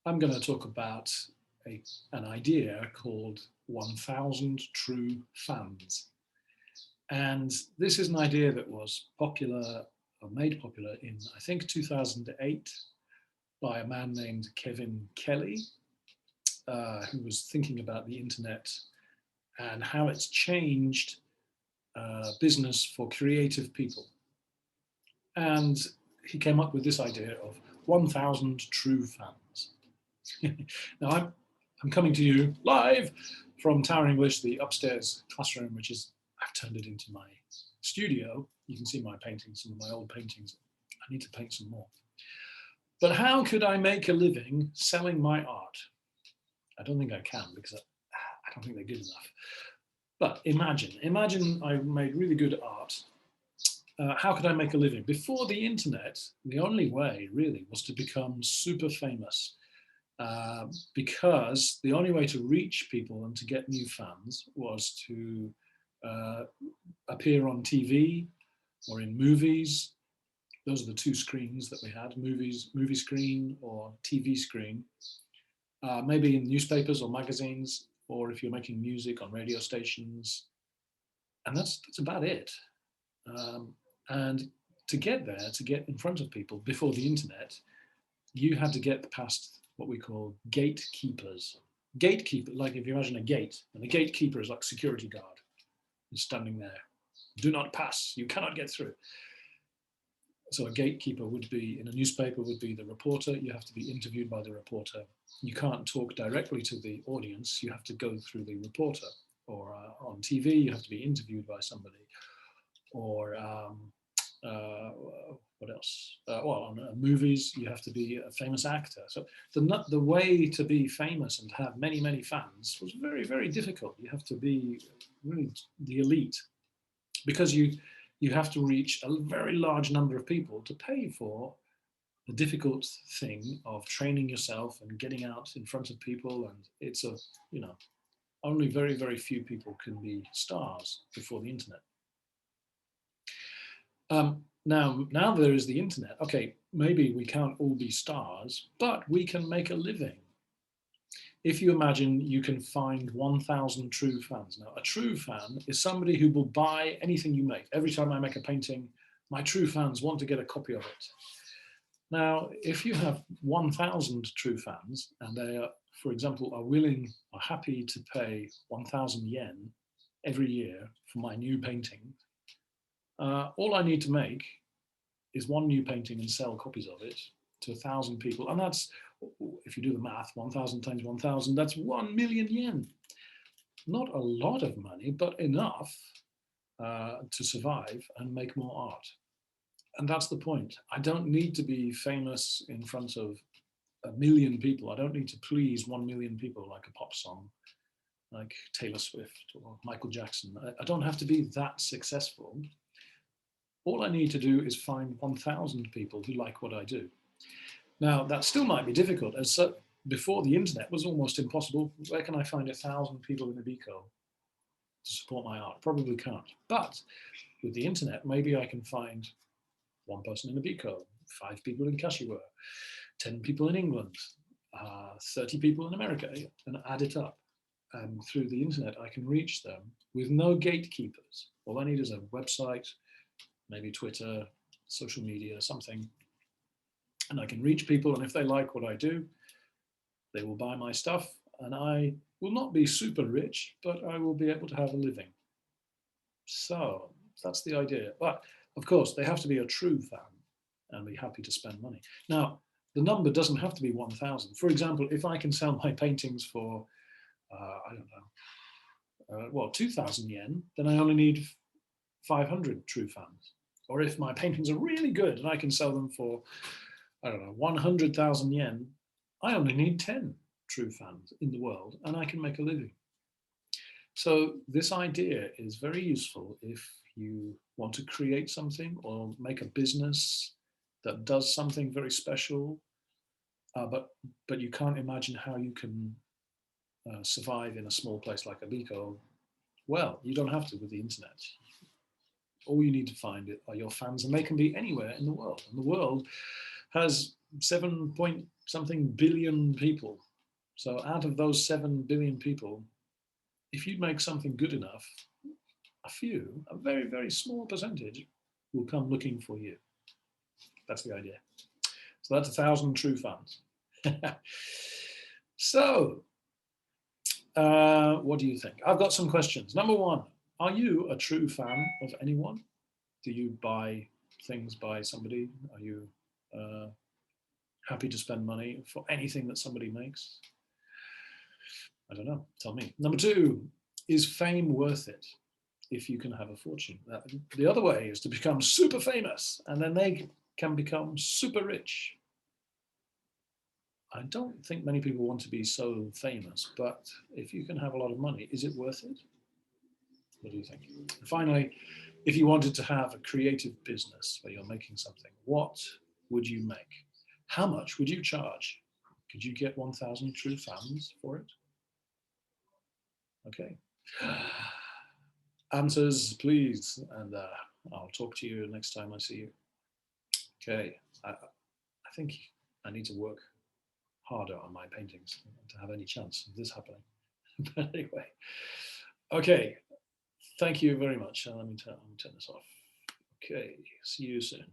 I'm going to talk about an idea called 1000 True Fans. And this is an idea that was popular, or made popular in, I think, 2008 by a man named Kevin Kelly, who was thinking about the internet and how it's changed business for creative people. And he came up with this idea of 1000 true fans. Now, I'm coming to you live from Tower English, the upstairs classroom, which is, I've turned it into my studio. You can see my paintings, some of my old paintings. I need to paint some more. But how could I make a living selling my art? I don't think I can because I don't think they're good enough. But imagine I made really good art. How could I make a living? Before the internet, the only way really was to become super famous. Because the only way to reach people and to get new fans was to uh, appear on TV or in movies. Those are the two screens that we had: movie screen or TV screen. Maybe in newspapers or magazines, or if you're making music on radio stations, and that's about it. Um, and to get there, to get in front of people before the internet, you had to get past what we call gatekeepers. Gatekeeper, like if you imagine a gate, and the gatekeeper is like security guard, is standing there. Do not pass. You cannot get through. So a gatekeeper would be in a newspaper would be the reporter. You have to be interviewed by the reporter. You can't talk directly to the audience. You have to go through the reporter. Or on TV, you have to be interviewed by somebody. Or uh, what else? Well, on movies, you have to be a famous actor. So the way to be famous and have many fans was very difficult. You have to be really the elite because you have to reach a very large number of people to pay for the difficult thing of training yourself and getting out in front of people. And it's a only very few people can be stars before the internet. Now there is the internet. Okay, maybe we can't all be stars, but we can make a living. If you imagine you can find 1000 true fans. Now, a true fan is somebody who will buy anything you make. Every time I make a painting, my true fans want to get a copy of it. Now, if you have 1000 true fans and they are, for example, are happy to pay 1000 yen every year for my new painting, all I need to make is one new painting and sell copies of it to 1,000 people. And that's, if you do the math, 1,000 times 1,000, that's 1 million yen. Not a lot of money, but enough to survive and make more art. And that's the point. I don't need to be famous in front of a million people. I don't need to please 1 million people like a pop song, like Taylor Swift or Michael Jackson. I don't have to be that successful. All I need to do is find 1,000 people who like what I do. Now, that still might be difficult, as before the internet was almost impossible. Where can I find 1,000 people in Abiko to support my art? Probably can't. But with the internet, maybe I can find one person in Abiko, 5 people in Kashiwa, 10 people in England, 30 people in America, and add it up. And through the internet, I can reach them with no gatekeepers. All I need is a website, maybe Twitter, social media, something. And I can reach people, and if they like what I do, they will buy my stuff, and I will not be super rich, but I will be able to have a living. So that's the idea. But of course, they have to be a true fan and be happy to spend money. Now, the number doesn't have to be 1,000. For example, if I can sell my paintings for, I don't know, 2,000 yen, then I only need 500 true fans. Or if my paintings are really good and I can sell them for, I don't know, 100,000 yen, I only need 10 true fans in the world and I can make a living. So this idea is very useful if you want to create something or make a business that does something very special, but you can't imagine how you can survive in a small place like Abiko. Well, you don't have to with the internet. All you need to find are your fans, and they can be anywhere in the world. And the world has something billion people. So out of those 7 billion people, if you make something good enough, a very, very small percentage will come looking for you. That's the idea. So that's 1,000 true fans. So, what do you think? I've got some questions. Number one, are you a true fan of anyone? Do you buy things by somebody? Are you happy to spend money for anything that somebody makes? I don't know. Tell me. Number two, is fame worth it if you can have a fortune? The other way is to become super famous and then they can become super rich. I don't think many people want to be so famous, but if you can have a lot of money, is it worth it? What do you think? And finally, if you wanted to have a creative business where you're making something, what would you make? How much would you charge? Could you get 1,000 true fans for it? Okay. Answers, please, and I'll talk to you next time I see you. Okay. I think I need to work harder on my paintings to have any chance of this happening. But anyway, okay. Thank you very much. Let me turn this off. Okay. See you soon.